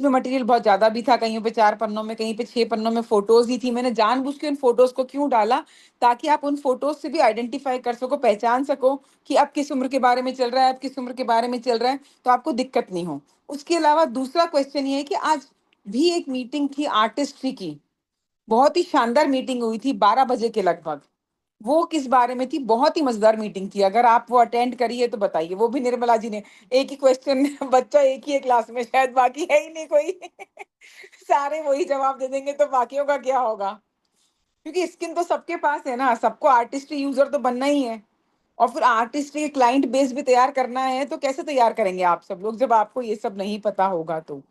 उसमें मटेरियल बहुत ज्यादा भी था, कहीं पे 4 पन्नों में, कहीं पे 6 पन्नों में फोटोज ही थी। मैंने जानबूझ के उन फोटोज को क्यों डाला, ताकि आप उन फोटोज से भी आइडेंटिफाई कर सको, पहचान सको कि अब किस उम्र के बारे में चल रहा है, अब किस उम्र के बारे में चल रहा है, तो आपको दिक्कत नहीं हो। उसके अलावा दूसरा क्वेश्चन ये है कि आज भी एक मीटिंग थी आर्टिस्ट्री की, बहुत ही शानदार मीटिंग हुई थी 12 बजे के लगभग। वो किस बारे में थी? बहुत ही मजेदार मीटिंग थी, अगर आप वो अटेंड करिए तो बताइए। वो भी निर्मला जी ने, एक ही क्वेश्चन बच्चा एक ही है क्लास में, शायद बाकी है ही नहीं कोई सारे वही जवाब दे देंगे तो बाकियों का क्या होगा? क्योंकि स्किन तो सबके पास है ना, सबको आर्टिस्ट यूजर तो बनना ही है। और फिर आर्टिस्ट के क्लाइंट बेस भी तैयार करना है, तो कैसे तैयार करेंगे आप सब लोग जब आपको ये सब नहीं पता होगा? तो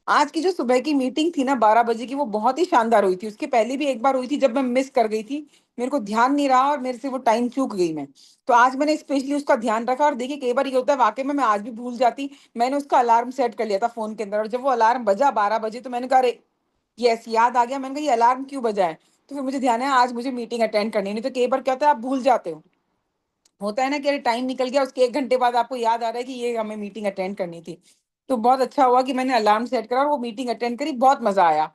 आज की जो सुबह की मीटिंग थी ना 12 बजे की, वो बहुत ही शानदार हुई थी। उसके पहले भी एक बार हुई थी जब मैं मिस कर गई थी, मेरे को ध्यान नहीं रहा और मेरे से वो टाइम चूक गई मैं। तो आज मैंने स्पेशली उसका ध्यान रखा। और देखिए कई बार ये होता है वाकई में, मैं आज भी भूल जाती। मैंने उसका अलार्म सेट कर लिया था फोन के अंदर, और जब वो अलार्म बजा 12 बजे तो मैंने कहा अरे यस, याद आ गया। मैंने कहा ये अलार्म क्यों बजा है? तो फिर मुझे ध्यान है आज मुझे मीटिंग अटेंड करनी है। नहीं तो कई बार क्या होता है, आप भूल जाते हो, होता है ना कि अरे टाइम निकल गया, उसके 1 घंटे बाद आपको याद आ रहा है कि ये हमें मीटिंग अटेंड करनी थी। तो बहुत अच्छा हुआ कि मैंने अलार्म सेट करा और वो मीटिंग अटेंड करी, बहुत मजा आया।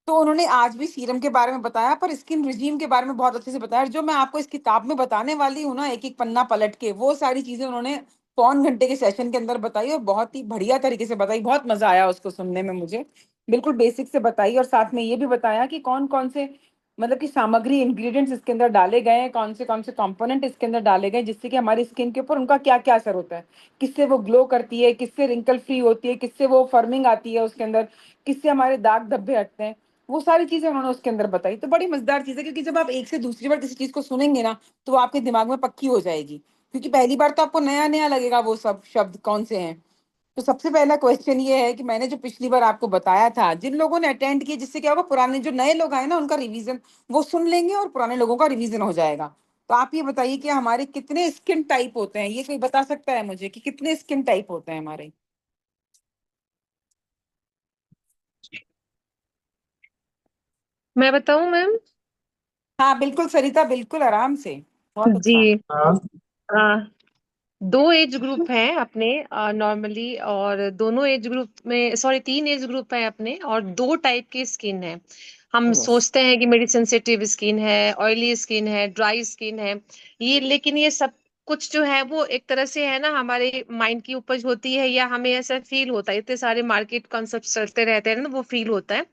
तो उन्होंने आज भी सीरम के बारे में बताया, पर स्किन रिजीम के बारे में बहुत अच्छे से बताया। और जो मैं आपको इस किताब में बताने वाली हूँ ना, एक एक पन्ना पलट के, वो सारी चीजें उन्होंने 1.25 घंटे के सेशन के अंदर बताई, और बहुत ही बढ़िया तरीके से बताई। बहुत मजा आया उसको सुनने में मुझे। बिल्कुल बेसिक से बताई, और साथ में ये भी बताया कि कौन कौन से मतलब कि सामग्री, इंग्रेडिएंट्स इसके अंदर डाले गए हैं, कौन से कंपोनेंट इसके अंदर डाले गए हैं, जिससे कि हमारी स्किन के ऊपर उनका क्या क्या असर होता है, किससे वो ग्लो करती है, किससे रिंकल फ्री होती है, किससे वो फर्मिंग आती है उसके अंदर, किससे हमारे दाग धब्बे हटते हैं। वो सारी चीजें उन्होंने उसके अंदर बताई। तो बड़ी मजेदार चीज है, क्योंकि जब आप एक से दूसरी बार किसी चीज को सुनेंगे ना, तो वो आपके दिमाग में पक्की हो जाएगी। क्योंकि पहली बार तो आपको नया नया लगेगा वो सब शब्द कौन से हैं। तो सबसे पहला क्वेश्चन ये है कि मैंने जो पिछली बार आपको बताया था, जिन लोगों ने अटेंड किया, जिससे क्या होगा, पुराने जो नए लोग आए ना उनका रिवीजन वो सुन लेंगे, और पुराने लोगों का रिवीजन हो जाएगा। तो आप ये बताइए कि हमारे कितने स्किन टाइप होते हैं? ये कोई बता सकता है मुझे कि कितने स्किन टाइप होते हैं हमारे? मैं बताऊं मैम? हाँ बिल्कुल सरिता, बिल्कुल आराम से, बहुत जी। अच्छा। हाँ। आ, दो एज ग्रुप हैं अपने नॉर्मली, और दोनों एज ग्रुप में, सॉरी, तीन एज ग्रुप है अपने, और दो टाइप की स्किन है। हम यस। सोचते हैं कि मेरी सेंसिटिव स्किन है, ऑयली स्किन है, ड्राई स्किन है, ये, लेकिन ये सब कुछ जो है वो एक तरह से है ना, हमारे माइंड की उपज होती है, या हमें ऐसा फील होता है, इतने सारे मार्केट कॉन्सेप्ट चलते रहते हैं ना, वो फील होता है।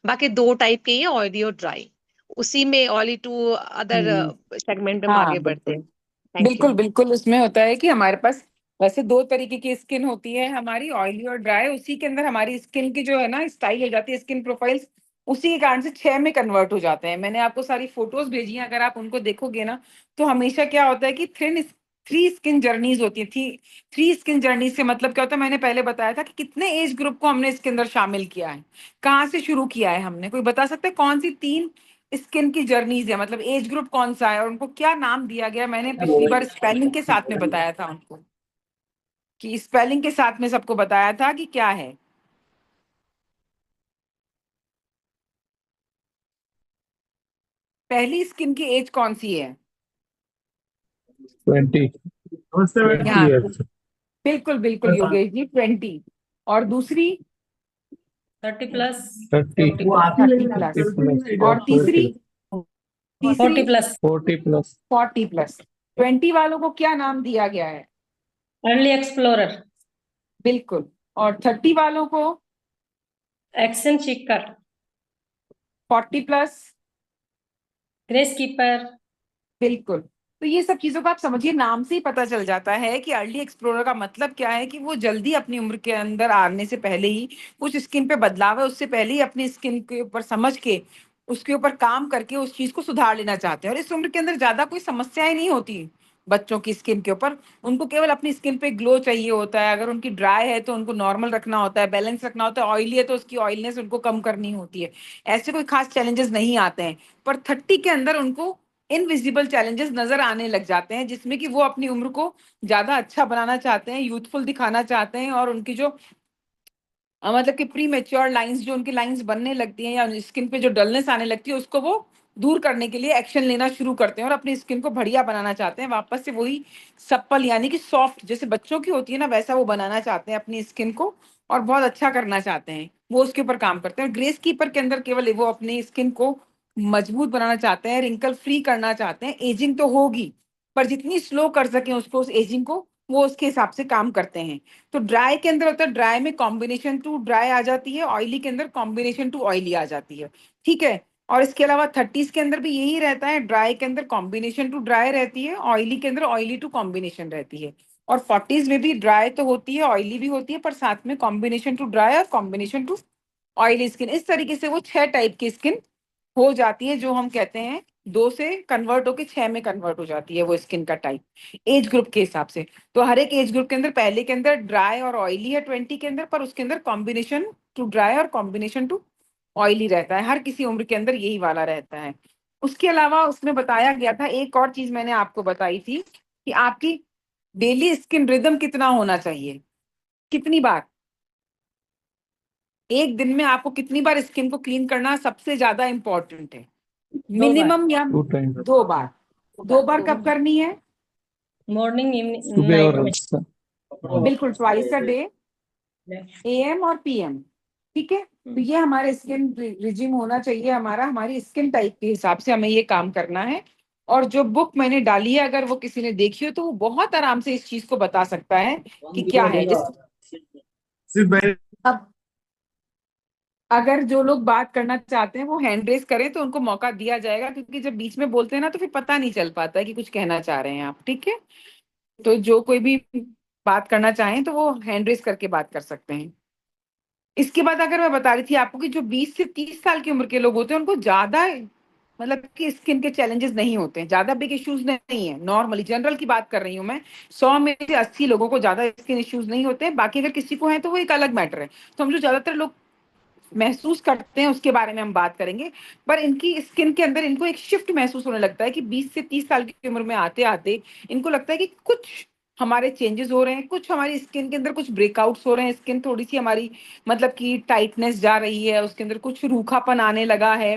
बाकी दो टाइप के ही हैं, ऑयली और ड्राई। उसी में oily to other hmm. Segment में हम हाँ आगे बढ़ते बिल्कुल। हैं। थैंक बिल्कुल यू। बिल्कुल, उसमें होता है कि हमारे पास वैसे दो तरीके की स्किन होती है हमारी, ऑयली और ड्राई। उसी के अंदर हमारी स्किन की जो है ना स्टाइल हो जाती है, स्किन प्रोफाइल्स उसी के कारण से 6 में कन्वर्ट हो जाते हैं। मैंने आपको सारी फोटोज भेजी हैं, अगर आप उनको देखोगे ना, तो हमेशा क्या होता है कि थ्री स्किन जर्नीज होती है। थ्री स्किन जर्नीज से मतलब क्या होता है, मैंने पहले बताया था कि कितने एज ग्रुप को हमने इसके अंदर शामिल किया है, कहाँ से शुरू किया है हमने। कोई बता सकता है कौन सी तीन स्किन की जर्नीज है, मतलब एज ग्रुप कौन सा है और उनको क्या नाम दिया गया? मैंने पिछली बार स्पेलिंग के साथ में बताया था उनको, कि स्पेलिंग के साथ में सबको बताया था कि क्या है। पहली स्किन की एज कौन सी है? 20 यहाँ 20 years। बिल्कुल बिल्कुल योगेश जी, 20। और दूसरी 30+। 30 30+। 30+ और और तीसरी 40। तीसरी 40+। 40+। 40+। 20 वालों को क्या नाम दिया गया है? Early explorer. बिल्कुल। और 30 वालों को? एक्शन सीकर। 40+। Grace keeper. बिल्कुल। तो ये सब चीजों को आप समझिए, नाम से ही पता चल जाता है कि अर्ली एक्सप्लोरर का मतलब क्या है, कि वो जल्दी अपनी उम्र के अंदर आने से पहले ही, कुछ स्किन पे बदलाव है उससे पहले ही, अपनी स्किन के ऊपर समझ के, उसके ऊपर काम करके उस चीज को सुधार लेना चाहते हैं। और इस उम्र के अंदर ज्यादा कोई समस्याएं नहीं होती बच्चों की स्किन के ऊपर। उनको केवल अपनी स्किन पे ग्लो चाहिए होता है। अगर उनकी ड्राई है तो उनको नॉर्मल रखना होता है, बैलेंस रखना होता है। ऑयली है तो उसकी ऑयलनेस उनको कम करनी होती है। ऐसे कोई खास चैलेंजेस नहीं आते हैं। पर 30 के अंदर उनको इनविजिबल चैलेंजेस नजर आने लग जाते हैं, जिसमें कि वो अपनी उम्र को ज्यादा अच्छा बनाना चाहते हैं, यूथफुल दिखाना चाहते हैं। और उनकी जो मतलब कि प्री मेच्योर लाइंस, जो उनकी लाइंस बनने लगती हैं, या स्किन पे जो डलनेस आने लगती है, उसको वो दूर करने के लिए एक्शन लेना शुरू करते हैं, और अपनी स्किन को बढ़िया बनाना चाहते हैं, वापस से वही सप्पल यानी कि सॉफ्ट जैसे बच्चों की होती है ना, वैसा वो बनाना चाहते हैं अपनी स्किन को। और बहुत अच्छा करना चाहते हैं, वो उसके ऊपर काम करते हैं। और ग्रे स्कीपर के अंदर केवल वो अपनी स्किन को मजबूत बनाना चाहते हैं, रिंकल फ्री करना चाहते हैं। एजिंग तो होगी, पर जितनी स्लो कर सकें उसको, उस एजिंग को, वो उसके हिसाब से काम करते हैं। तो ड्राई के अंदर होता है, ड्राई में कॉम्बिनेशन टू ड्राई आ जाती है, ऑयली के अंदर कॉम्बिनेशन टू ऑयली आ जाती है। ठीक है। और इसके अलावा 30s के अंदर भी यही रहता है, ड्राई के अंदर कॉम्बिनेशन टू ड्राई रहती है, ऑयली के अंदर ऑयली टू कॉम्बिनेशन रहती है। और 40s में भी ड्राई तो होती है, ऑयली भी होती है, पर साथ में कॉम्बिनेशन टू ड्राई और कॉम्बिनेशन टू ऑयली स्किन। इस तरीके से वो 6 टाइप की स्किन हो जाती है, जो हम कहते हैं 2 से कन्वर्ट होके 6 में कन्वर्ट हो जाती है वो स्किन का टाइप, एज ग्रुप के हिसाब से। तो हर एक एज ग्रुप के अंदर पहले के अंदर ड्राई और ऑयली है 20 के अंदर, पर उसके अंदर कॉम्बिनेशन टू ड्राई और कॉम्बिनेशन टू ऑयली रहता है। हर किसी उम्र के अंदर यही वाला रहता है। उसके अलावा उसमें बताया गया था, एक और चीज मैंने आपको बताई थी, कि आपकी डेली स्किन रिदम कितना होना चाहिए, कितनी बार एक दिन में आपको कितनी बार स्किन को क्लीन करना सबसे ज्यादा इंपॉर्टेंट है। 2 बार, मिनिमम या 2 टाइम, 2 बार। 2 बार कब करनी है? मॉर्निंग इवनिंग सुबह नाइट और में। बिल्कुल, ट्वाइस अ डे, AM और PM। ठीक है। तो ये हमारे स्किन रिजिम होना चाहिए, हमारा, हमारी स्किन टाइप के हिसाब से हमें ये काम करना है। और जो बुक मैंने डाली है, अगर वो किसी ने देखी हो तो वो बहुत आराम से इस चीज को बता सकता है कि क्या है। अब अगर जो लोग बात करना चाहते हैं वो हैंड रेस करें तो उनको मौका दिया जाएगा, क्योंकि जब बीच में बोलते हैं ना तो फिर पता नहीं चल पाता है कि कुछ कहना चाह रहे हैं आप। ठीक है। तो जो कोई भी बात करना चाहें तो वो हैंड रेस करके बात कर सकते हैं। इसके बाद अगर मैं बता रही थी आपको कि जो 20 से 30 साल की उम्र के लोग होते हैं उनको ज्यादा, मतलब कि स्किन के चैलेंजेस नहीं होते हैं, ज्यादा बिग इश्यूज नहीं है। नॉर्मली जनरल की बात कर रही हूँ मैं, 100 में से 80 लोगों को ज्यादा स्किन इश्यूज नहीं होते हैं। बाकी अगर किसी को है तो वो एक अलग मैटर है। तो हम जो ज्यादातर लोग महसूस करते हैं उसके बारे में हम बात करेंगे। पर इनकी स्किन के अंदर इनको एक शिफ्ट महसूस होने लगता है कि 20 से 30 साल की उम्र में आते आते इनको लगता है कि कुछ हमारे चेंजेस हो रहे हैं, कुछ हमारी स्किन के अंदर कुछ ब्रेकआउट्स हो रहे हैं, स्किन थोड़ी सी हमारी, मतलब कि टाइटनेस जा रही है, उसके अंदर कुछ रूखापन आने लगा है,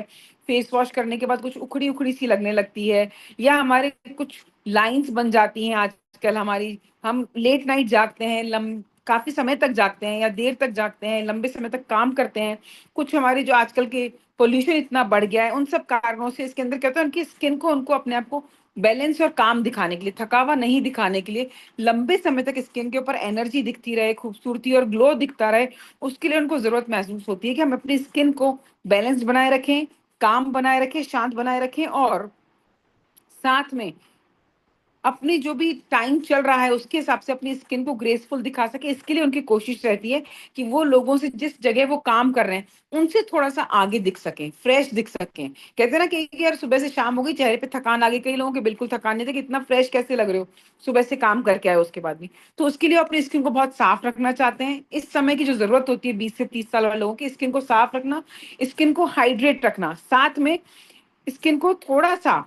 फेस वॉश करने के बाद कुछ उखड़ी उखड़ी सी लगने लगती है, या हमारे कुछ लाइंस बन जाती हैं आजकल हमारी। हम लेट नाइट जागते हैं, काफी समय तक जागते हैं या देर तक जागते हैं, लंबे समय तक काम करते हैं, कुछ हमारे जो आजकल के पोल्यूशन इतना बढ़ गया है, उन सब कारणों से इसके अंदर क्या होता है, उनकी स्किन को, उनको अपने आप को बैलेंस और काम दिखाने के लिए, थकावा नहीं दिखाने के लिए, लंबे समय तक स्किन के ऊपर एनर्जी दिखती रहे, खूबसूरती और ग्लो दिखता रहे, उसके लिए उनको जरूरत महसूस होती है कि हम अपनी स्किन को बैलेंस बनाए रखें, काम बनाए रखें, शांत बनाए रखें, और साथ में अपनी जो भी टाइम चल रहा है उसके हिसाब से अपनी स्किन को ग्रेसफुल दिखा सके। इसके लिए उनकी कोशिश रहती है कि वो लोगों से, जिस जगह वो काम कर रहे हैं उनसे थोड़ा सा आगे दिख सकें, फ्रेश दिख सकें। कहते हैं ना कि यार सुबह से शाम हो गई, चेहरे पे थकान आ गई, कई लोगों के बिल्कुल थकान नहीं थी कि इतना फ्रेश कैसे लग रहे हो सुबह से काम करके आए उसके बाद भी। तो उसके लिए अपनी स्किन को बहुत साफ रखना चाहते हैं। इस समय की जो जरूरत होती है 20 से 30 साल वाले लोगों की, स्किन को साफ रखना, स्किन को हाइड्रेट रखना, साथ में स्किन को थोड़ा सा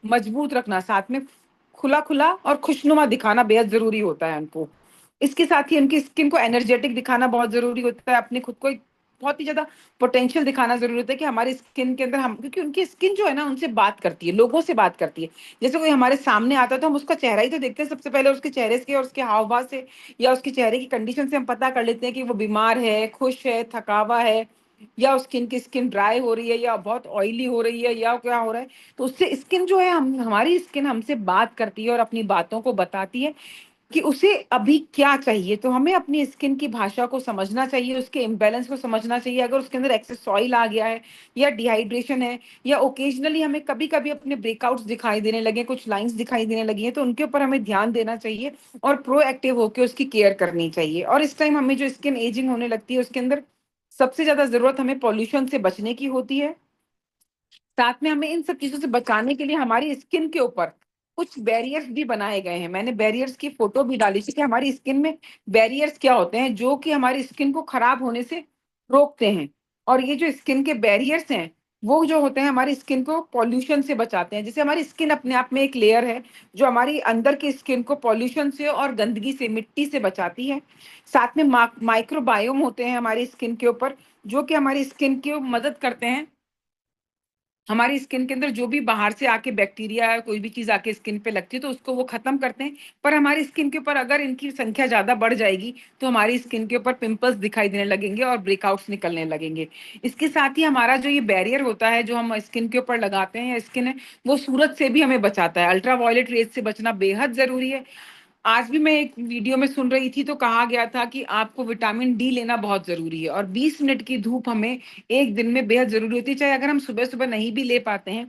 मजबूत रखना, साथ में खुला खुला और खुशनुमा दिखाना बेहद जरूरी होता है उनको। इसके साथ ही उनकी स्किन को एनर्जेटिक दिखाना बहुत जरूरी होता है, अपने खुद को एक बहुत ही ज्यादा पोटेंशियल दिखाना जरूरी होता है कि हमारी स्किन के अंदर हम, क्योंकि उनकी स्किन जो है ना उनसे बात करती है, लोगों से बात करती है। जैसे कोई हमारे सामने आता है तो हम उसका चेहरा ही तो देखते हैं सबसे पहले, उसके चेहरे से और उसके हाव भाव से या उसके चेहरे की कंडीशन से हम पता कर लेते हैं कि वो बीमार है, खुश है, थकावा है, या स्किन की स्किन ड्राई हो रही है, या बहुत ऑयली हो रही है, या क्या हो रहा है। तो उससे स्किन जो है, हम, हमारी स्किन हमसे बात करती है और अपनी बातों को बताती है कि उसे अभी क्या चाहिए। तो हमें अपनी स्किन की भाषा को समझना चाहिए, उसके इम्बैलेंस को समझना चाहिए। अगर उसके अंदर एक्सेस ऑयल आ गया है या डिहाइड्रेशन है, या ओकेजनली हमें कभी कभी अपने ब्रेकआउट्स दिखाई देने लगे, कुछ लाइंस दिखाई देने लगी हैं, तो उनके ऊपर हमें ध्यान देना चाहिए और प्रोएक्टिव होकर उसकी केयर करनी चाहिए। और इस टाइम हमें जो स्किन एजिंग होने लगती है उसके अंदर सबसे ज्यादा जरूरत हमें पॉल्यूशन से बचने की होती है। साथ में हमें इन सब चीजों से बचाने के लिए हमारी स्किन के ऊपर कुछ बैरियर्स भी बनाए गए हैं। मैंने बैरियर्स की फोटो भी डाली थी कि हमारी स्किन में बैरियर्स क्या होते हैं जो कि हमारी स्किन को खराब होने से रोकते हैं। और ये जो स्किन के बैरियर्स हैं वो जो होते हैं हमारी स्किन को पॉल्यूशन से बचाते हैं। जैसे हमारी स्किन अपने आप में एक लेयर है जो हमारी अंदर की स्किन को पॉल्यूशन से और गंदगी से, मिट्टी से बचाती है। साथ में माइक्रोबायोम होते हैं हमारी स्किन के ऊपर, जो कि हमारी स्किन की मदद करते हैं हमारी स्किन के अंदर जो भी बाहर से आके बैक्टीरिया या कोई भी चीज आके स्किन पे लगती है तो उसको वो खत्म करते हैं। पर हमारी स्किन के ऊपर अगर इनकी संख्या ज्यादा बढ़ जाएगी तो हमारी स्किन के ऊपर पिंपल्स दिखाई देने लगेंगे और ब्रेकआउट्स निकलने लगेंगे। इसके साथ ही हमारा जो ये बैरियर होता है जो हम स्किन के ऊपर लगाते हैं, या स्किन है, वो सूरज से भी हमें बचाता है। अल्ट्रा वायलेट रेज से बचना बेहद जरूरी है। आज भी मैं एक वीडियो में सुन रही थी तो कहा गया था कि आपको विटामिन डी लेना बहुत जरूरी है, और 20 मिनट की धूप हमें एक दिन में बेहद जरूरी होती है। चाहे अगर हम सुबह सुबह नहीं भी ले पाते हैं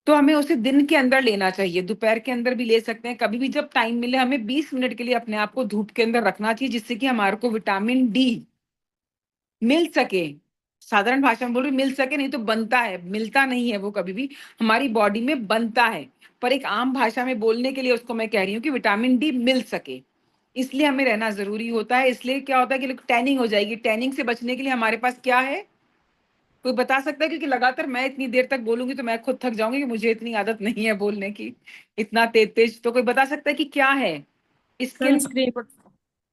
तो हमें उसे दिन के अंदर लेना चाहिए, दोपहर के अंदर भी ले सकते हैं, कभी भी जब टाइम मिले हमें 20 मिनट के लिए अपने आप को धूप के अंदर रखना चाहिए, जिससे कि हमारे को विटामिन डी मिल सके। साधारण भाषा में बोल रही मिल सके, नहीं तो बनता है, मिलता नहीं है वो कभी भी, हमारी बॉडी में बनता है। पर एक आम भाषा में बोलने के लिए उसको मैं कह रही हूँ कि विटामिन डी मिल सके, इसलिए हमें रहना जरूरी होता है। इसलिए क्या होता है कि टैनिंग हो जाएगी, टैनिंग से बचने के लिए हमारे पास क्या है, कोई बता सकता है? क्योंकि लगातार मैं इतनी देर तक बोलूंगी तो मैं खुद थक जाऊंगी, कि मुझे इतनी आदत नहीं है बोलने की इतना तेज तेज। तो कोई बता सकता है कि क्या है? Skin, sunscreen.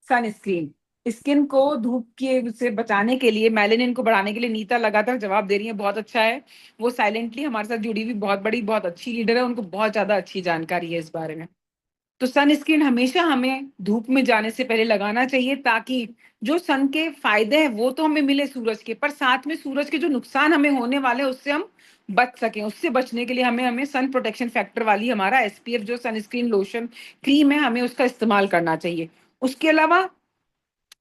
सनस्क्रीन। स्किन को धूप के से बचाने के लिए, मेलेनिन को बढ़ाने के लिए नीता लगातार जवाब दे रही है, बहुत अच्छा है। वो साइलेंटली हमारे साथ जुड़ी हुई बहुत बड़ी बहुत अच्छी लीडर है, उनको बहुत ज्यादा अच्छी जानकारी है इस बारे में। तो सनस्क्रीन हमेशा हमें धूप में जाने से पहले लगाना चाहिए, ताकि जो सन के फायदे हैं वो तो हमें मिले सूरज के, पर साथ में सूरज के जो नुकसान हमें होने वाले हैं उससे हम बच सकें। उससे बचने के लिए हमें हमें सन प्रोटेक्शन फैक्टर वाली हमारा एसपीएफ जो सनस्क्रीन लोशन क्रीम है, हमें उसका इस्तेमाल करना चाहिए। उसके अलावा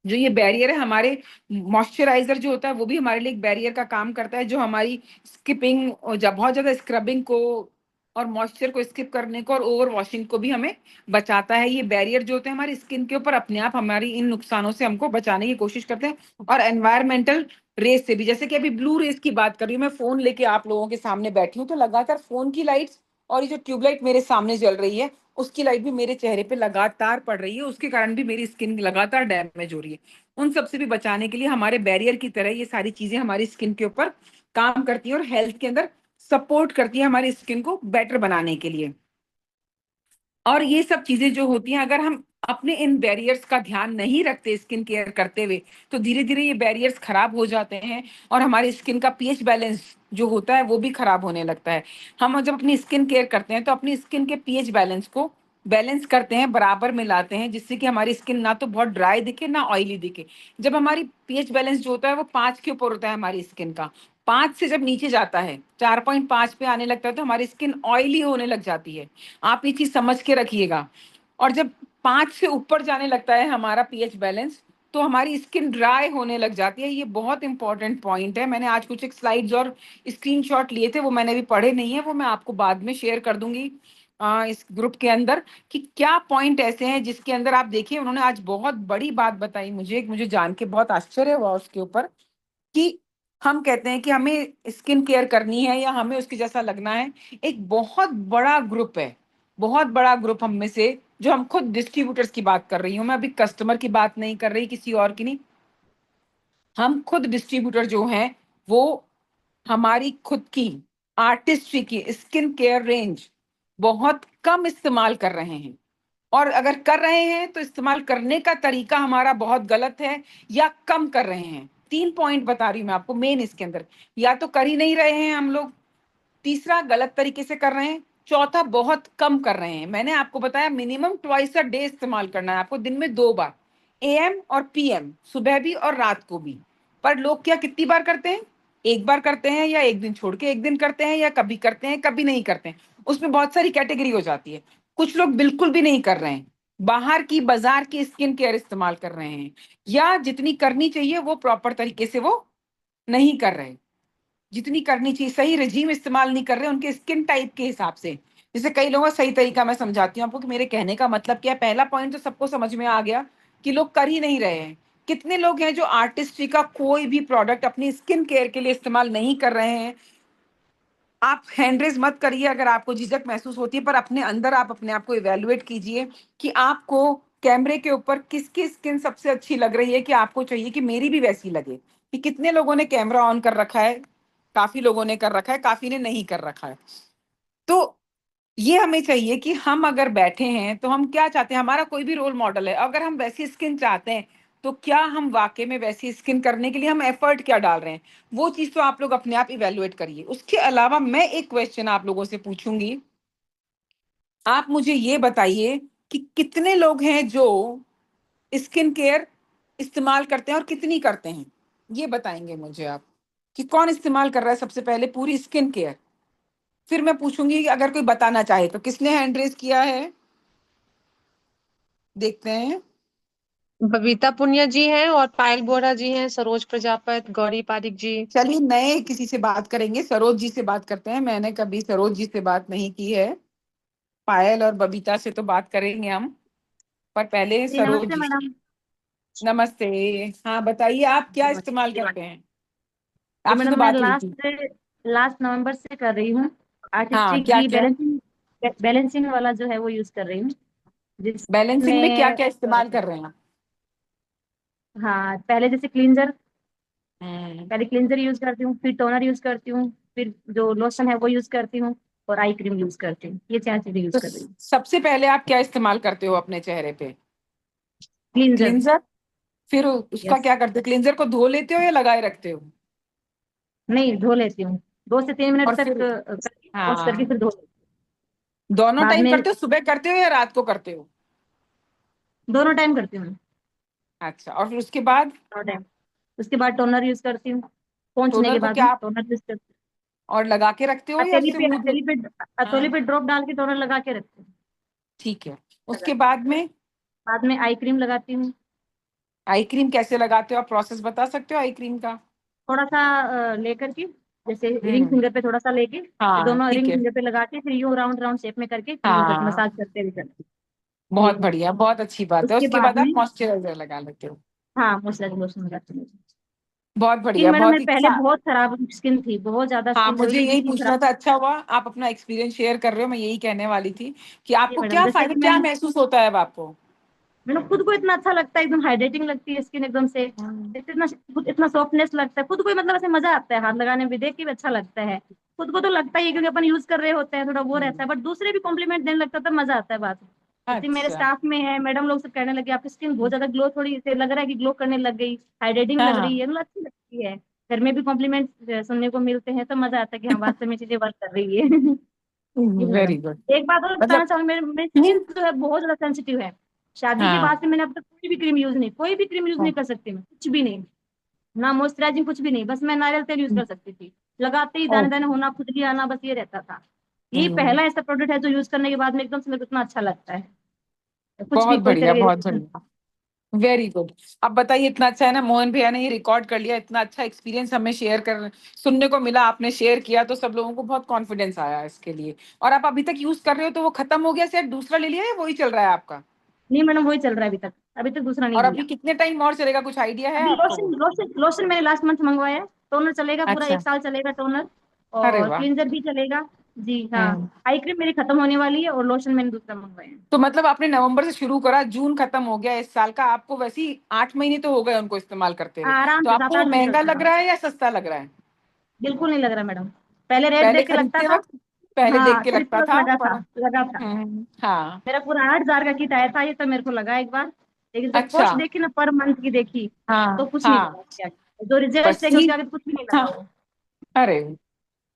जो ये बैरियर है हमारे, मॉइस्चराइजर जो होता है वो भी हमारे लिए एक बैरियर का काम करता है, जो हमारी स्किपिंग और जब बहुत ज्यादा स्क्रबिंग को और मॉइस्चर को स्किप करने को और ओवर वॉशिंग को भी हमें बचाता है। ये बैरियर जो होते हैं हमारी स्किन के ऊपर अपने आप हमारी इन नुकसानों से हमको बचाने की कोशिश करते हैं। और एनवायरमेंटल रेस से भी, जैसे कि अभी ब्लू रेस की बात कर रही हूँ, मैं फोन लेके आप लोगों के सामने बैठी हूँ तो लगातार फोन की लाइट्स और ये जो ट्यूबलाइट मेरे सामने जल रही है उसकी लाइट भी मेरे चेहरे पे लगातार पड़ रही है, उसके कारण भी मेरी स्किन लगातार डैमेज हो रही है। उन सब से भी बचाने के लिए हमारे बैरियर की तरह ये सारी चीजें हमारी स्किन के ऊपर काम करती हैं और हेल्थ के अंदर सपोर्ट करती है हमारी स्किन को बेटर बनाने के लिए। और ये सब चीजें जो होती हैं, अगर हम अपने इन बैरियर्स का ध्यान नहीं रखते स्किन केयर करते हुए, तो धीरे धीरे ये बैरियर्स खराब हो जाते हैं और हमारी स्किन का पीएच बैलेंस जो होता है वो भी खराब होने लगता है। हम जब अपनी स्किन केयर करते हैं तो अपनी स्किन के पीएच बैलेंस को बैलेंस करते हैं, बराबर मिलाते हैं, जिससे कि हमारी स्किन ना तो बहुत ड्राई दिखे ना ऑयली दिखे। जब हमारी पीएच बैलेंस जो होता है वो 5 के ऊपर होता है हमारी स्किन का, 5 से जब नीचे जाता है 4.5 पे आने लगता है तो हमारी स्किन ऑयली होने लग जाती है। आप ये चीज समझ के रखिएगा। और जब 5 से ऊपर जाने लगता है हमारा पीएच बैलेंस तो हमारी स्किन ड्राई होने लग जाती है। ये बहुत इंपॉर्टेंट पॉइंट है। मैंने आज कुछ एक स्लाइड्स और स्क्रीनशॉट लिए थे, वो मैंने भी पढ़े नहीं है, वो मैं आपको बाद में शेयर कर दूंगी इस ग्रुप के अंदर, कि क्या पॉइंट ऐसे हैं जिसके अंदर आप देखिए उन्होंने आज बहुत बड़ी बात बताई। मुझे जान के बहुत आश्चर्य हुआ उसके ऊपर, कि हम कहते हैं कि हमें स्किन केयर करनी है या हमें उसके जैसा लगना है। एक बहुत बड़ा ग्रुप है, बहुत बड़ा ग्रुप हम में से, जो हम खुद डिस्ट्रीब्यूटर्स की बात कर रही हूँ मैं, अभी कस्टमर की बात नहीं कर रही, किसी और की नहीं। हम खुद डिस्ट्रीब्यूटर जो हैं वो हमारी खुद की आर्टिस्ट्री की स्किन केयर रेंज बहुत कम इस्तेमाल कर रहे हैं। और अगर कर रहे हैं तो इस्तेमाल करने का तरीका हमारा बहुत गलत है, या कम कर रहे हैं। 3 पॉइंट बता रही हूँ मैं आपको मेन इसके अंदर, या तो कर ही नहीं रहे हैं हम लोग, तीसरा गलत तरीके से कर रहे हैं, चौथा बहुत कम कर रहे हैं। मैंने आपको बताया मिनिमम ट्वाइस अ डे इस्तेमाल करना है आपको, दिन में 2 बार, एएम और पीएम, सुबह भी और रात को भी। पर लोग क्या कितनी बार करते हैं? एक बार करते हैं, या एक दिन छोड़ के एक दिन करते हैं, या कभी करते हैं कभी नहीं करते हैं। उसमें बहुत सारी कैटेगरी हो जाती है। कुछ लोग बिल्कुल भी नहीं कर रहे हैं, बाहर की बाजार की स्किन केयर इस्तेमाल कर रहे हैं, या जितनी करनी चाहिए वो प्रॉपर तरीके से वो नहीं कर रहे, जितनी करनी चाहिए सही रजीम इस्तेमाल नहीं कर रहे उनके स्किन टाइप के हिसाब से। जैसे कई लोगों का सही तरीका मैं समझाती हूँ आपको कि मेरे कहने का मतलब क्या है। पहला पॉइंट तो सबको समझ में आ गया कि लोग कर ही नहीं रहे हैं। कितने लोग हैं जो आर्टिस्ट्री का कोई भी प्रोडक्ट अपनी स्किन केयर के लिए इस्तेमाल नहीं कर रहे हैं? आप हैंड रेज मत करिए अगर आपको झिझक महसूस होती है, पर अपने अंदर आप अपने आप को इवेलुएट कीजिए कि आपको कैमरे के ऊपर किसकी स्किन सबसे अच्छी लग रही है, कि आपको चाहिए कि मेरी भी वैसी लगे। कि कितने लोगों ने कैमरा ऑन कर रखा है? काफी लोगों ने कर रखा है, काफी ने नहीं कर रखा है। तो ये हमें चाहिए कि हम अगर बैठे हैं तो हम क्या चाहते हैं, हमारा कोई भी रोल मॉडल है, अगर हम वैसी स्किन चाहते हैं तो क्या हम वाकई में वैसी स्किन करने के लिए हम एफर्ट क्या डाल रहे हैं, वो चीज तो आप लोग अपने आप इवेलुएट करिए। उसके अलावा मैं एक क्वेश्चन आप लोगों से पूछूंगी, आप मुझे ये बताइए कि कितने लोग हैं जो स्किन केयर इस्तेमाल करते हैं और कितनी करते हैं, ये बताएंगे मुझे आप कि कौन इस्तेमाल कर रहा है सबसे पहले पूरी स्किन केयर। फिर मैं पूछूंगी कि अगर कोई बताना चाहे तो। किसने हैंड रेज किया है, देखते हैं। बबीता पुनिया जी हैं और पायल बोरा जी हैं, सरोज प्रजापत, गौरी पारिक जी। चलिए नए किसी से बात करेंगे, सरोज जी से बात करते हैं। मैंने कभी सरोज जी से बात नहीं की है। पायल और बबीता से तो बात करेंगे हम, पर पहले जी सरोज नमस्ते जी से। मैडम। नमस्ते। हाँ बताइए, आप क्या जी इस्तेमाल करते हैं, आपसे तो मैडम, मैं बात हुई थी। लास्ट नवंबर से कर रही हूँ। हाँ, आर्टिस्टिक क्या घी क्या बैलेंसिंग बैलेंसिंग वाला जो है वो यूज कर रही हूँ, बैलेंसिंग में क्या जिसमें क्या इस्तेमाल कर रहे हैं आप? हाँ, पहले जैसे क्लींजर, हम्म। पहले क्लींजर यूज करती हूँ, फिर टोनर यूज करती हूँ, फिर जो लोशन है वो यूज करती हूँ, और आई क्रीम यूज करती हूँ। ये 4 चीजें यूज तो कर रही हूँ। सबसे पहले आप क्या इस्तेमाल करते हो अपने चेहरे पे? क्लींजर। क्लींजर। फिर उसका यस। क्या करते हो, क्लींजर को धो लेते हो या लगाए रखते हो? नहीं, धो लेती हूँ। 2 से 3 मिनट और तक फिर करके वॉश करके हाँ, फिर धो लेती दोनों हूँ। बाद टाइम में करते हो, सुबह करते हो या रात को करते हो? दोनों टाइम करती हूँ। अच्छा, और फिर उसके बाद? दोनों टाइम। उसके बाद टोनर यूज करती हूँ। पहुंचने टोनर के को बाद क्या में आप टोनर यूज करती और लगा के रखते हो हूँ। या उससे मुंह हथेली हाँ, पे ड्रॉप डाल के टोनर लगा के रखती हूँ। ठीक है। उसके बाद में बाद में आई क्रीम लगाती हूँ। आई क्रीम कैसे लगाते हो, आप प्रोसेस बता सकते हो आई क्रीम का? थोड़ा सा लेकर के, जैसे रिंग हम्म। फिंगर पे थोड़ा सा लेके, फिर हाँ दोनों ठीक रिंग है। फिंगर पे लगा के, फिर यूं राउंड राउंड शेप में करके, फिर यूं करके हाँ, मसाज करते हुए करती हूँ। बहुत जी। बढ़िया, बहुत अच्छी बात है। उसके उसके बाद बाद आप में मॉइस्चराइजर लगा लेते हो। हाँ, मॉइस्चराइजर लोशन लगाती हूँ। बहुत स्किन बढ़िया, मैडम, बहुत मेरे ही पहले बहुत खराब स्किन थी, बहुत ज्यादा हाँ, स्किन मुझे जल चुकी यही थी, पूछना खराब। था। अच्छा हुआ आप अपना एक्सपीरियंस शेयर कर रहे हो, मैं यही कहने वाली थी कि जी आपको मैडम, क्या जैसे फायदा, कि क्या महसूस होता है अब आपको? मैंने खुद को इतना अच्छा लगता है, एकदम हाइड्रेटिंग लगती है स्किन एकदम से। हम्म। इतना खुद इतना सॉफ्टनेस लगता है खुद को ही, मतलब ऐसे मजा आता है हाथ लगाने में भी, देख के भी अच्छा लगता है। खुद को तो लगता ही है, क्योंकि अपन यूज कर रहे होते हैं, थोड़ा वो रहता है, बट दूसरे भी कॉम्प्लीमेंट देने लगता है, तब मजा आता है बात। जैसे मेरे अच्छा। स्टाफ में है, मैडम लोग सब कहने लगे आपकी स्किन बहुत ज्यादा ग्लो, थोड़ी से लग रहा है कि ग्लो करने लग गई, हाइड्रेटिंग लग रही हाँ। है, मतलब अच्छी लगती है। घर में भी कॉम्प्लीमेंट सुनने को मिलते हैं, तो मजा आता है कि हाँ, वास्तव में चीजें वर्क कर रही है। जी मैडम। Very good. एक बात और बताना मतलब चाहूंगी, मेरी मेरी स्किन हम्म, जो है बहुत ज्यादा सेंसिटिव है। शादी के हाँ बाद से मैंने अब तक कोई भी क्रीम यूज नहीं हाँ, कर सकती मैं, कुछ भी नहीं। ना मॉइस्चराइजिंग, कुछ भी नहीं, बस मैं नारियल तेल यूज कर सकती थी। लगाते ही दाने दाने ओके। होना, खुजली आना, बस ये रहता था। यही पहला ऐसा प्रोडक्ट है जो यूज करने के बाद में एकदम से मेरे को इतना अच्छा लगता है, कुछ भी बहुत कोई बढ़िया, तरह बहुत के। बढ़िया। Very good. अब बताइए, इतना अच्छा है ना, मोहन भैया ने ये रिकॉर्ड कर लिया, इतना अच्छा एक्सपीरियंस हमें शेयर कर सुनने को मिला, आपने शेयर किया तो सब लोगों को बहुत कॉन्फिडेंस आया इसके लिए। और आप अभी तक यूज कर रहे हो तो वो खत्म हो गया सेट, दूसरा ले लिया या वही चल रहा है आपका? नहीं मैडम, वही चल रहा है अभी तक, अभी तक दूसरा नहीं और अभी लिया। कितने टाइम और चलेगा, कुछ आइडिया है अभी आपको लोशन वो? लोशन लोशन मैंने लास्ट मंथ मंगवाया है। टोनर चलेगा पूरा अच्छा। 1 साल चलेगा टोनर। अरे और वाह। क्लींजर भी चलेगा। जी हाँ। हम्म। आई क्रीम मेरी खत्म होने वाली है, और लोशन मैंने दूसरा मंगवाया है। तो मतलब आपने नवंबर से शुरू करा, जून खत्म हो गया इस साल का, आपको वैसे ही 8 महीने तो हो गए उनको इस्तेमाल करते हुए। आराम तो से सात आपको वो आठ दिन महंगा चलता लग है। रहा है या सस्ता लग रहा है? बिल्कुल नहीं लग रहा मैडम। पहले रेट पहले देख के लगता खरीदते था। वक्त पहले देख हाँ, के लगता खरीदते वक्त था लगा था। पर। लगा था। हाँ। मेरा पूरा 8,000 का किट आया था, ये तो मेरे को लगा एक बार। लेकिन जब अच्छा। कॉस्ट देखी ना, पर मंथ की देखी, तो हाँ कुछ नहीं हाँ। लगा उसके आगे। जो रिजल्ट बस देखे यही। उसके आगे तो कुछ भी नहीं हाँ। लगा वो। अरे,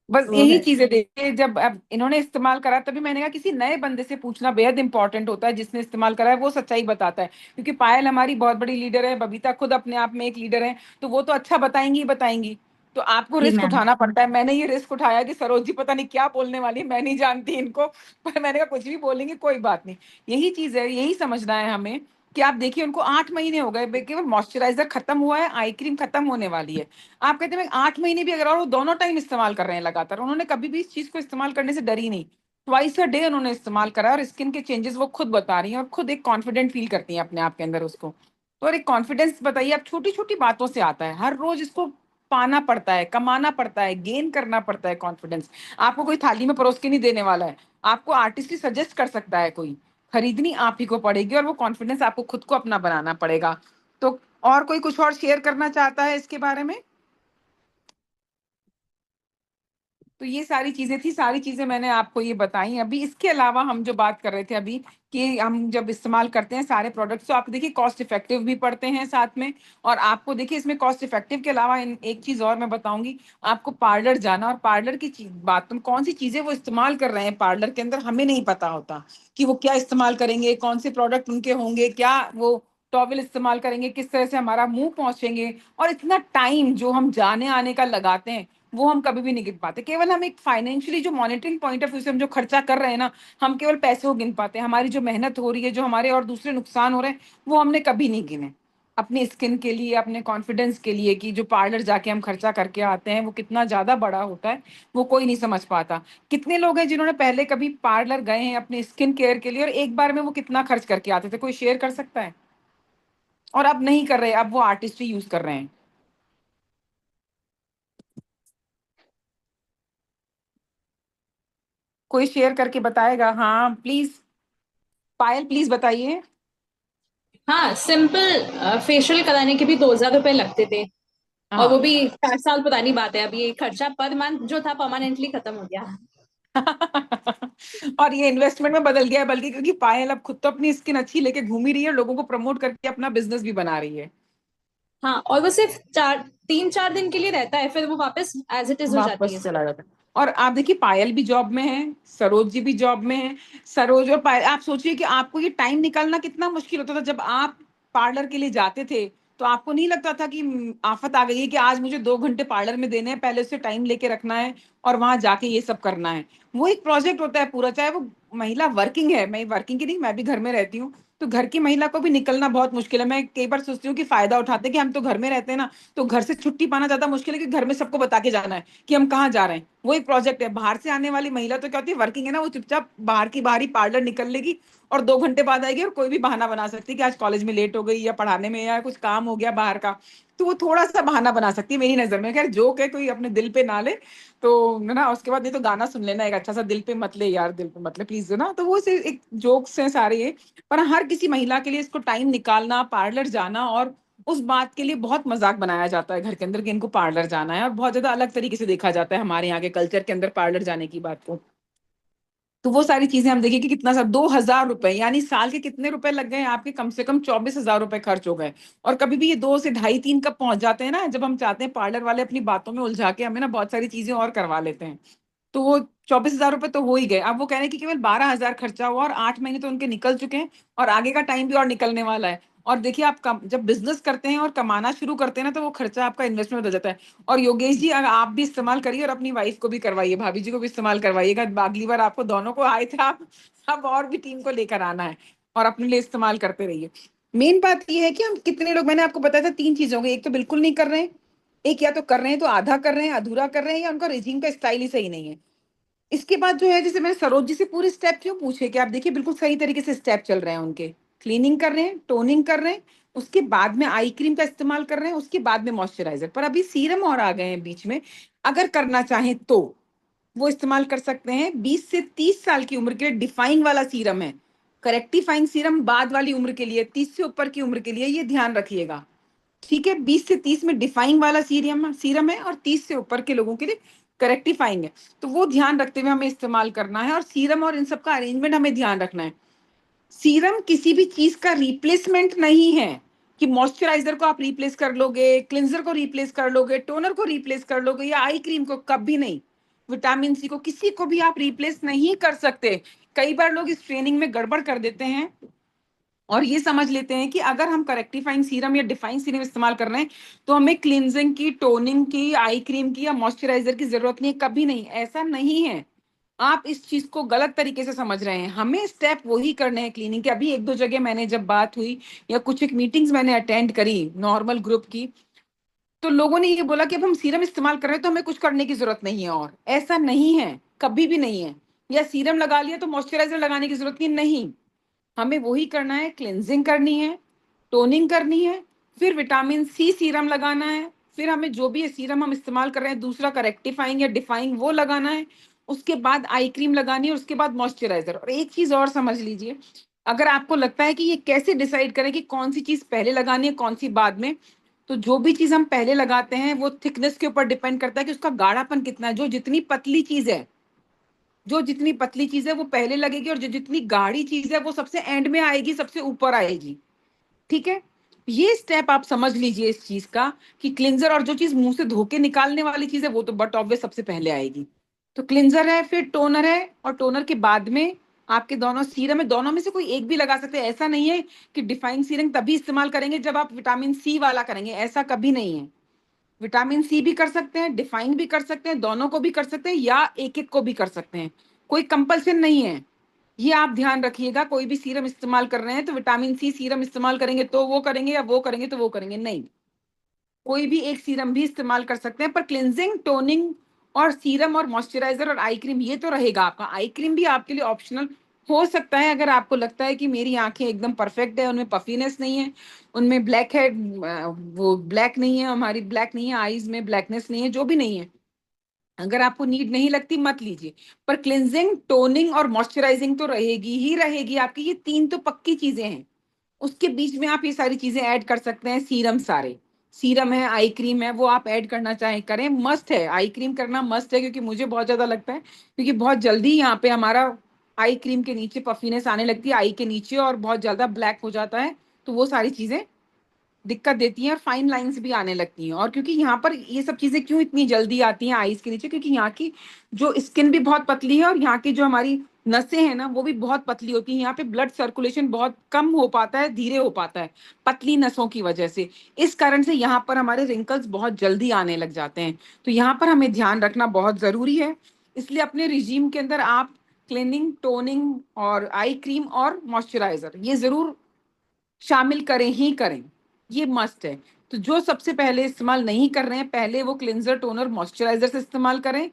बस तो यही है। चीजें देखिए, जब अब इन्होंने इस्तेमाल करा तभी मैंने कहा किसी नए बंदे से पूछना बेहद इंपॉर्टेंट होता है, जिसने इस्तेमाल करा है वो सच्चाई बताता है। क्योंकि पायल हमारी बहुत बड़ी लीडर है, बबीता खुद अपने आप में एक लीडर है, तो वो तो अच्छा बताएंगी ही बताएंगी। तो आपको जी रिस्क मैम। उठाना पड़ता है। मैंने ये रिस्क उठाया कि सरोज जी पता नहीं क्या बोलने वाली है, मैं नहीं जानती इनको, पर मैंने कहा कुछ भी बोलेंगे कोई बात नहीं। यही चीज है, यही समझना है हमें कि आप देखिए उनको 8 महीने हो गए, केवल मॉइस्चराइजर खत्म हुआ है, आई क्रीम खत्म होने वाली है। आप कहते हैं 8 महीने भी अगर, और वो दोनों टाइम इस्तेमाल कर रहे हैं लगातार, उन्होंने कभी भी इस चीज को इस्तेमाल करने से डरी नहीं। ट्वाइस अ डे उन्होंने इस्तेमाल करा है और स्किन के चेंजेस वो खुद बता रही हैं और खुद एक कॉन्फिडेंट फील करती हैं अपने आप के अंदर उसको। तो और एक कॉन्फिडेंस बताइए, आप छोटी छोटी बातों से आता है, हर रोज इसको पाना पड़ता है, कमाना पड़ता है, गेन करना पड़ता है कॉन्फिडेंस। आपको कोई थाली में परोस के नहीं देने वाला है, आपको आर्टिस्ट ही सजेस्ट कर सकता है कोई, खरीदनी आप ही को पड़ेगी और वो कॉन्फिडेंस आपको खुद को अपना बनाना पड़ेगा। तो और कोई कुछ और शेयर करना चाहता है इसके बारे में? तो ये सारी चीजें थी, सारी चीजें मैंने आपको ये बताई। अभी इसके अलावा हम जो बात कर रहे थे अभी, कि हम जब इस्तेमाल करते हैं सारे प्रोडक्ट्स, तो आप देखिए कॉस्ट इफेक्टिव भी पड़ते हैं साथ में। और आपको देखिए इसमें कॉस्ट इफेक्टिव के अलावा एक चीज और मैं बताऊंगी, आपको पार्लर जाना और पार्लर की बात, तुम कौन सी चीजें वो इस्तेमाल कर रहे हैं पार्लर के अंदर, हमें नहीं पता होता कि वो क्या इस्तेमाल करेंगे, कौन से प्रोडक्ट उनके होंगे, क्या वो टॉवल इस्तेमाल करेंगे, किस तरह से हमारा मुंह पहुंचेंगे। और इतना टाइम जो हम जाने आने का लगाते हैं वो हम कभी भी नहीं गिन पाते। केवल हम एक फाइनेंशियली जो मॉनिटरिंग पॉइंट ऑफ व्यू से हम जो खर्चा कर रहे हैं ना, हम केवल पैसे को गिन पाते हैं। हमारी जो मेहनत हो रही है, जो हमारे और दूसरे नुकसान हो रहे हैं, वो हमने कभी नहीं गिने। अपनी स्किन के लिए, अपने कॉन्फिडेंस के लिए, कि जो पार्लर जाके हम खर्चा करके आते हैं वो कितना ज्यादा बड़ा होता है, वो कोई नहीं समझ पाता। कितने लोग हैं जिन्होंने पहले कभी पार्लर गए हैं अपने स्किन केयर के लिए, और एक बार में वो कितना खर्च करके आते थे, कोई शेयर कर सकता है? और अब नहीं कर रहे, अब वो आर्टिस्ट्री यूज कर रहे हैं। कोई शेयर करके बताएगा? हाँ प्लीज, पायल प्लीज बताइए। हाँ, सिंपल फेशियल कराने के भी 2,000 रुपए लगते थे। और वो हाँ। भी 4 साल पुरानी बात है। अब ये खर्चा पर मंथ जो था परमानेंटली खत्म हो गया। और ये इन्वेस्टमेंट में बदल गया है, बल्कि क्योंकि पायल अब खुद तो अपनी स्किन अच्छी लेके घूम ही रही है, लोगों को प्रमोट करके अपना बिजनेस भी बना रही है। हाँ, और वो सिर्फ 3-4 दिन के लिए रहता है, फिर वो वापस एज इट इज हो जाती है। वापस चला जाता है। और आप देखिए पायल भी जॉब में है, सरोज जी भी जॉब में है। सरोज और पायल, आप सोचिए कि आपको ये टाइम निकालना कितना मुश्किल होता था जब आप पार्लर के लिए जाते थे। तो आपको नहीं लगता था कि आफत आ गई है कि आज मुझे 2 घंटे पार्लर में देने हैं, पहले उससे टाइम लेके रखना है और वहां जाके ये सब करना है। वो एक प्रोजेक्ट होता है पूरा, चाहे वो महिला वर्किंग है, मैं वर्किंग की नहीं, मैं भी घर में रहती हूँ। तो घर की महिला को भी निकलना बहुत मुश्किल है। मैं कई बार सोचती हूँ कि फायदा उठाते हैं कि हम तो घर में रहते हैं ना, तो घर से छुट्टी पाना ज्यादा मुश्किल है कि घर में सबको बता के जाना है कि हम कहाँ जा रहे हैं। वो एक प्रोजेक्ट है। बाहर से आने वाली महिला तो क्या होती है, वर्किंग है ना, वो चुपचाप बाहर की बाहर ही पार्लर निकल लेगी और 2 घंटे बाद आएगी और कोई भी बहाना बना सकती है कि आज कॉलेज में लेट हो गई, या पढ़ाने में, या कुछ काम हो गया बाहर का। तो वो थोड़ा सा बहाना बना सकती है मेरी नजर में। खैर जोक है, कोई अपने दिल पे ना ले। तो है ना, उसके बाद नहीं तो गाना सुन लेना एक अच्छा सा, दिल पे मत ले यार, दिल पे मत ले प्लीज, है ना। तो वो सिर्फ एक जोक्स हैं सारे ये। पर हर किसी महिला के लिए इसको टाइम निकालना, पार्लर जाना, और उस बात के लिए बहुत मजाक बनाया जाता है घर के अंदर कि इनको पार्लर जाना है, और बहुत ज्यादा अलग तरीके से देखा जाता है हमारे यहाँ के कल्चर के अंदर पार्लर जाने की बात को। तो वो सारी चीजें हम देखिए कि कितना सा 2,000 रुपए, यानी साल के कितने रुपए लग गए आपके, कम से कम 24,000 रुपए खर्च हो गए। और कभी भी ये 2 से ढाई 3 कब पहुंच जाते हैं ना, जब हम चाहते हैं पार्लर वाले अपनी बातों में उलझा के हमें ना बहुत सारी चीजें और करवा लेते हैं। तो वो 24,000 रुपए तो हो ही गए। अब वो कह रहे हैं कि केवल 12,000 खर्चा हुआ, और 8 महीने तो उनके निकल चुके हैं, और आगे का टाइम भी और निकलने वाला है। और देखिए आप जब बिजनेस करते हैं और कमाना शुरू करते हैं ना, तो वो खर्चा आपका इन्वेस्टमेंट हो जाता है। और योगेश जी, अगर आप भी इस्तेमाल करिए और अपनी वाइफ को भी करवाइए, भाभी जी को भी इस्तेमाल करवाइएगा। अगली बार आपको दोनों को आए थे, आप अब और भी टीम को लेकर आना है और अपने लिए इस्तेमाल करते रहिए। मेन बात ये है कि हम कितने लोग, मैंने आपको बताया था 3 चीजें होंगी, एक तो बिल्कुल नहीं कर रहे हैं, एक या तो कर रहे हैं तो आधा कर रहे हैं, अधूरा कर रहे हैं, या उनका रेजिम का स्टाइल ही सही नहीं है। इसके बाद जो है, जैसे मैंने सरोज जी से पूरे स्टेप क्यों पूछे, कि आप देखिए बिल्कुल सही तरीके से स्टेप चल रहे हैं उनके। क्लीनिंग कर रहे हैं, टोनिंग कर रहे हैं, उसके बाद में आई क्रीम का इस्तेमाल कर रहे हैं, उसके बाद में मॉइस्चराइजर, पर अभी सीरम और आ गए हैं बीच में। अगर करना चाहें तो वो इस्तेमाल कर सकते हैं। 20 से 30 साल की उम्र के लिए डिफाइंग वाला सीरम है। करेक्टिफाइंग सीरम बाद वाली उम्र के लिए, 30 से ऊपर की उम्र के लिए, ये ध्यान रखिएगा। ठीक है, 20 से 30 में डिफाइंग वाला सीरम सीरम है, और 30 से ऊपर के लोगों के लिए करेक्टिफाइंग है। तो वो ध्यान रखते हुए हमें इस्तेमाल करना है, और सीरम और इन सब का अरेंजमेंट हमें ध्यान रखना है। सीरम किसी भी चीज का रिप्लेसमेंट नहीं है, कि मॉइस्चराइजर को आप रिप्लेस कर लोगे, क्लिंजर को रिप्लेस कर लोगे, टोनर को रिप्लेस कर लोगे, या आई क्रीम को, कभी नहीं। विटामिन सी को, किसी को भी आप रिप्लेस नहीं कर सकते। कई बार लोग इस ट्रेनिंग में गड़बड़ कर देते हैं और ये समझ लेते हैं कि अगर हम करेक्टिफाइंग सीरम या डिफाइंग सीरम इस्तेमाल कर रहे हैं तो हमें क्लींजिंग की, टोनिंग की, आई क्रीम की या मॉइस्चराइजर की जरूरत नहीं है। कभी नहीं, ऐसा नहीं है। आप इस चीज को गलत तरीके से समझ रहे हैं। हमें स्टेप वही करने हैं क्लीनिंग के। अभी एक दो जगह मैंने जब बात हुई, या कुछ एक मीटिंग्स मैंने अटेंड करी नॉर्मल ग्रुप की, तो लोगों ने ये बोला कि अब हम सीरम इस्तेमाल कर रहे हैं तो हमें कुछ करने की जरूरत नहीं है। और ऐसा नहीं है, कभी भी नहीं है। या सीरम लगा लिया तो मॉइस्चराइजर लगाने की जरूरत नहीं। हमें वही करना है, क्लेंजिंग करनी है, टोनिंग करनी है, फिर विटामिन सी सीरम लगाना है, फिर हमें जो भी सीरम हम इस्तेमाल कर रहे हैं दूसरा करेक्टिफाइंग या डिफाइंग वो लगाना है, उसके बाद आई क्रीम लगानी है, उसके बाद मॉइस्चराइजर। और एक चीज और समझ लीजिए, अगर आपको लगता है कि ये कैसे डिसाइड करें कि कौन सी चीज पहले लगानी है कौन सी बाद में, तो जो भी चीज हम पहले लगाते हैं वो थिकनेस के ऊपर डिपेंड करता है कि उसका गाढ़ापन कितना है। जो जितनी पतली चीज है वो पहले लगेगी, और जो जितनी गाढ़ी चीज है वो सबसे एंड में आएगी, सबसे ऊपर आएगी। ठीक है, ये स्टेप आप समझ लीजिए इस चीज का, कि क्लिंजर और जो चीज मुंह से धो के निकालने वाली चीज है वो तो बट ऑब्वियस सबसे पहले आएगी। तो क्लिंजर है, फिर टोनर है, और टोनर के बाद में आपके दोनों सीरम है। दोनों में से कोई एक भी लगा सकते हैं। ऐसा नहीं है कि डिफाइंग सीरम तभी इस्तेमाल करेंगे जब आप विटामिन सी वाला करेंगे, ऐसा कभी नहीं है। विटामिन सी भी कर सकते हैं, डिफाइन भी कर सकते हैं, दोनों को भी कर सकते हैं, या एक एक को भी कर सकते हैं। कोई कंपल्सन नहीं है, ये आप ध्यान रखिएगा। कोई भी सीरम इस्तेमाल कर रहे हैं तो विटामिन सी सीरम इस्तेमाल करेंगे तो वो करेंगे, या वो करेंगे तो वो करेंगे, नहीं। कोई भी एक सीरम भी इस्तेमाल कर सकते हैं। पर क्लिंजिंग, टोनिंग और सीरम और मॉइस्चराइजर और आई क्रीम ये तो रहेगा आपका। आई क्रीम भी आपके लिए ऑप्शनल हो सकता है, अगर आपको लगता है कि मेरी आंखें एकदम परफेक्ट है, उनमें पफीनेस नहीं है, उनमें ब्लैक है, वो ब्लैक नहीं है, हमारी ब्लैक नहीं है, आईज में ब्लैकनेस नहीं है, जो भी नहीं है, अगर आपको नीड नहीं लगती मत लीजिए। पर क्लिंजिंग, टोनिंग और मॉइस्चराइजिंग तो रहेगी ही रहेगी आपकी। ये तीन तो पक्की चीजें हैं। उसके बीच में आप ये सारी चीजें ऐड कर सकते हैं। सीरम, सारे सीरम है, आई क्रीम है, वो आप ऐड करना चाहें करें, मस्ट है। आई क्रीम करना मस्ट है, क्योंकि मुझे बहुत ज्यादा लगता है, क्योंकि बहुत जल्दी यहाँ पे हमारा आई क्रीम के नीचे पफीनेस आने लगती है, आई के नीचे, और बहुत ज्यादा ब्लैक हो जाता है। तो वो सारी चीजें दिक्कत देती हैं, और फाइन लाइंस भी आने लगती हैं। और क्योंकि यहाँ पर ये सब चीजें क्यों इतनी जल्दी आती हैं आईज के नीचे, क्योंकि यहाँ की जो स्किन भी बहुत पतली है, और यहाँ की जो हमारी नसें हैं ना वो भी बहुत पतली होती हैं। यहाँ पे ब्लड सर्कुलेशन बहुत कम हो पाता है, धीरे हो पाता है, पतली नसों की वजह से। इस कारण से यहाँ पर हमारे रिंकल्स बहुत जल्दी आने लग जाते हैं। तो यहाँ पर हमें ध्यान रखना बहुत जरूरी है। इसलिए अपने रिजीम के अंदर आप क्लीनिंग, टोनिंग और आई क्रीम और मॉइस्चराइजर ये जरूर शामिल करें ही करें, ये मस्ट है। तो जो सबसे पहले इस्तेमाल नहीं कर रहे हैं, पहले वो क्लिंजर, टोनर, मॉइस्चराइजर से इस्तेमाल करें।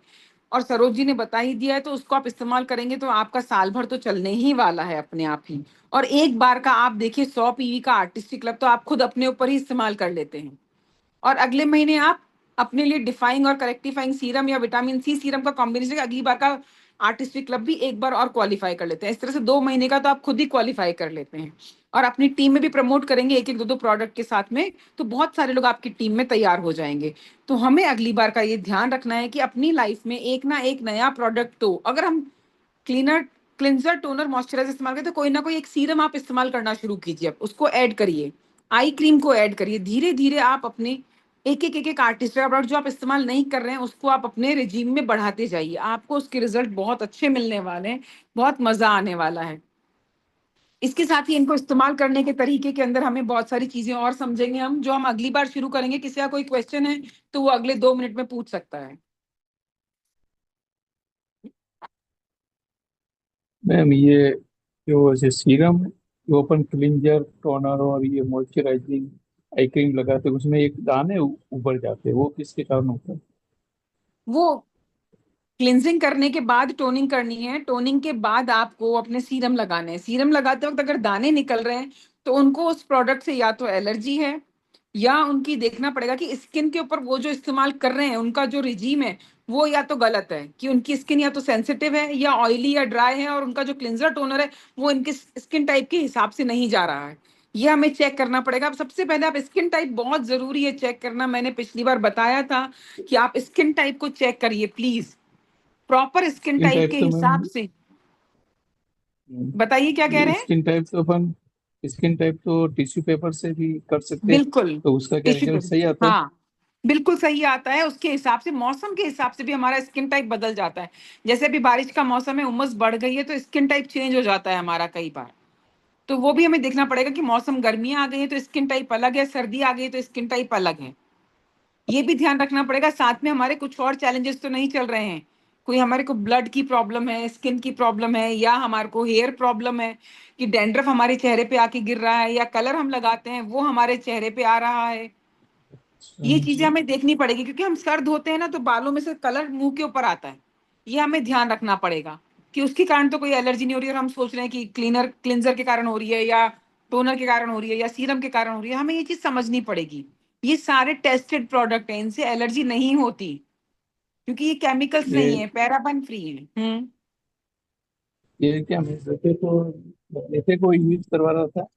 और सरोज जी ने बता ही दिया है, तो उसको आप इस्तेमाल करेंगे तो आपका साल भर तो चलने ही वाला है अपने आप ही। और एक बार का आप देखिए 100 PV का आर्टिस्टिक क्लब तो आप खुद अपने ऊपर ही इस्तेमाल कर लेते हैं। और अगले महीने आप अपने लिए डिफाइंग और करेक्टिफाइंग सीरम या विटामिन सी सीरम का कॉम्बिनेशन अगली बार का आर्टिस्टिक क्लब भी एक बार और क्वालिफाई कर लेते हैं। इस तरह से 2 महीने का तो आप खुद ही क्वालिफाई कर लेते हैं। और अपनी टीम में भी प्रमोट करेंगे एक एक दो दो प्रोडक्ट के साथ में, तो बहुत सारे लोग आपकी टीम में तैयार हो जाएंगे। तो हमें अगली बार का ये ध्यान रखना है कि अपनी लाइफ में एक ना एक नया प्रोडक्ट, तो अगर हम क्लीनर, क्लिंजर, टोनर, मॉइस्चराइजर इस्तेमाल करें तो कोई ना कोई एक सीरम आप इस्तेमाल करना शुरू कीजिए, उसको ऐड करिए, आई क्रीम को ऐड करिए। धीरे धीरे आप अपने एक एक आर्टिस्टिक प्रोडक्ट जो आप इस्तेमाल नहीं कर रहे हैं उसको आप अपने रिजीम में बढ़ाते जाइए। आपको उसके रिजल्ट बहुत अच्छे मिलने वाले हैं, बहुत मजा आने वाला है। इसके साथ ही इनको इस्तेमाल करने के तरीके के अंदर हमें बहुत सारी चीजें और समझेंगे हम, जो हम अगली बार शुरू करेंगे। किसी का कोई क्वेश्चन है तो वो अगले 2 मिनट में पूछ सकता है। मैम, ये जो ऐसे सीरम जो अपन क्लिंजर, टोनर और ये मॉइस्चराइजिंग आई क्रीम लगाते हैं उसमें एक दाने उभर जाते हैं, वो किसके कारण होता है? वो क्लिंजिंग करने के बाद टोनिंग करनी है, टोनिंग के बाद आपको अपने सीरम लगाने हैं। सीरम लगाते वक्त अगर दाने निकल रहे हैं तो उनको उस प्रोडक्ट से या तो एलर्जी है, या उनकी देखना पड़ेगा कि स्किन के ऊपर वो जो इस्तेमाल कर रहे हैं उनका जो रिजीम है वो या तो गलत है, कि उनकी स्किन या तो सेंसिटिव है या ऑयली या ड्राई है, और उनका जो क्लिंजर टोनर है वो इनके स्किन टाइप के हिसाब से नहीं जा रहा है। ये हमें चेक करना पड़ेगा। अब सबसे पहले आप स्किन टाइप बहुत जरूरी है चेक करना। मैंने पिछली बार बताया था कि आप स्किन टाइप को चेक करिए please, proper skin skin type type के तो हिसाब मैम, से। बताइए क्या कह रहे हैं। स्किन टाइप तो अपन स्किन टाइप तो टिश्यू पेपर से भी कर सकते हैं, बिल्कुल, तो उसका क्या टिश्यू रिजल्ट पेपर, सही आता है? हाँ बिल्कुल सही आता है। उसके हिसाब से, मौसम के हिसाब से भी हमारा स्किन टाइप बदल जाता है। जैसे अभी बारिश का मौसम है, उमस बढ़ गई है, तो स्किन टाइप चेंज हो जाता है हमारा कई बार। तो वो भी हमें देखना पड़ेगा कि मौसम, गर्मियां आ गई है तो स्किन टाइप अलग है, सर्दी आ गई है तो स्किन टाइप अलग है। ये भी ध्यान रखना पड़ेगा। साथ में हमारे कुछ और चैलेंजेस तो नहीं चल रहे हैं, कोई हमारे को ब्लड की प्रॉब्लम है, स्किन की प्रॉब्लम है, या हमारे को हेयर प्रॉब्लम है, कि डैंड्रफ हमारे चेहरे पे आके गिर रहा है, या कलर हम लगाते हैं वो हमारे चेहरे पे आ रहा है। ये चीजें हमें देखनी पड़ेगी, क्योंकि हम सर्द होते हैं ना तो बालों में से कलर मुंह के ऊपर आता है। ये हमें ध्यान रखना पड़ेगा कि उसके कारण तो कोई एलर्जी नहीं हो रही है, और हम सोच रहे हैं कि क्लींजर के कारण हो रही है, या टोनर के कारण हो रही है, या सीरम के कारण हो रही है। हमें ये चीज समझनी पड़ेगी। ये सारे टेस्टेड प्रोडक्ट हैं, इनसे एलर्जी नहीं होती, क्योंकि ये केमिकल्स नहीं ये है, पैराबन फ्री है। ये क्या मैं बेटे को यूज करवा रहा था,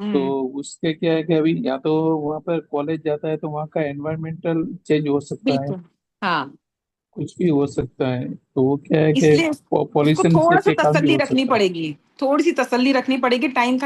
तो उसके क्या है कि अभी या तो वहाँ पर कॉलेज जाता है तो वहाँ का एनवायरमेंटल चेंज हो सकता है, बिल्कुल। हाँ, कुछ भी हो सकता है, तो वो क्या है कि इसलिए उसको पॉल्यूशन थोड़ा सा के कारण भी तसल्ली हो रखनी सकता है। पड़ेगी, थोड़ी सी तसल्ली रखनी पड़ेगी, टाइम